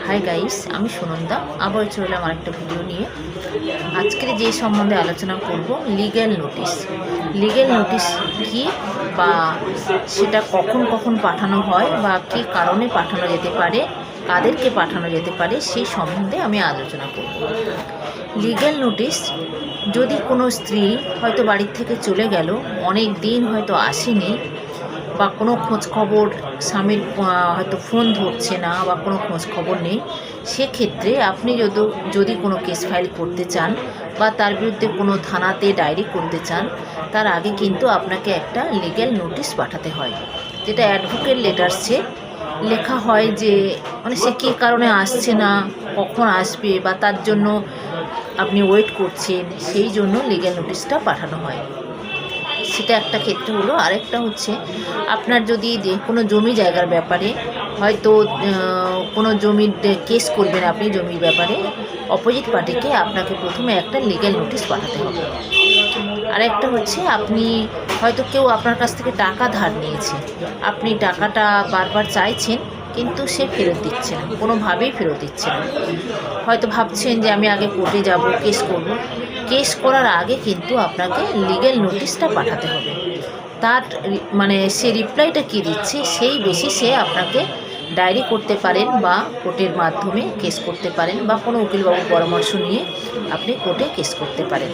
Hi guys, আমি সুনন্দা আবার চলে এলাম আরেকটা ভিডিও নিয়ে। আজকের যে সম্বন্ধে আলোচনা করব, লিগ্যাল নোটিশ। লিগ্যাল নোটিশ কি, বা সেটা কখন কখন পাঠানো হয়, বা কী কারণে পাঠানো যেতে পারে, কাদেরকে পাঠানো যেতে পারে, সেই সম্বন্ধে আমি আলোচনা করব। লিগ্যাল নোটিশ, যদি কোনো স্ত্রী হয়তো বাড়ির থেকে চলে গেল, অনেক দিন হয়তো আসেনি, বা কোনো খোঁজ খবর স্বামীর হয়তো ফোন ধরছে না, বা কোনো খোঁজ খবর নেই, সেক্ষেত্রে আপনি যদি কোনো কেস ফাইল করতে চান বা তার বিরুদ্ধে কোনো থানাতে ডায়েরি করতে চান, তার আগে কিন্তু আপনাকে একটা লিগ্যাল নোটিশ পাঠাতে হয়, যেটা অ্যাডভোকেট লেটার্সে লেখা হয় যে মানে সে কী কারণে আসছে না, কখন আসবে, বা তার জন্য আপনি ওয়েট করছেন, সেই জন্য লিগ্যাল নোটিশটা পাঠানো হয়। সেটা একটা ক্ষেত্রে হলো। আরেকটা হচ্ছে, আপনার যদি কোনো জমি জায়গার ব্যাপারে হয়তো কোনো জমির কেস করবেন, আপনি জমির ব্যাপারে অপোজিট পার্টিকে আপনাকে প্রথমে একটা লিগ্যাল নোটিশ পাঠাতে হবে। আরেকটা হচ্ছে, আপনি হয়তো কেউ আপনার কাছ থেকে টাকা ধার নিয়েছে, আপনি টাকাটা বারবার চাইছেন কিন্তু সে ফেরত দিচ্ছে না, কোনোভাবেই ফেরত দিচ্ছে না। হয়তো ভাবছেন যে আমি আগে কোর্টে যাব, কেস করব। কেস করার আগে কিন্তু আপনাকে লিগ্যাল নোটিশটা পাঠাতে হবে। তার মানে সে রিপ্লাইটা কী দিচ্ছে সেই বেসিসে আপনাকে ডায়েরি করতে পারেন, বা কোর্টের মাধ্যমে কেস করতে পারেন, বা কোনো উকিলবাবুর পরামর্শ নিয়ে আপনি কোর্টে কেস করতে পারেন।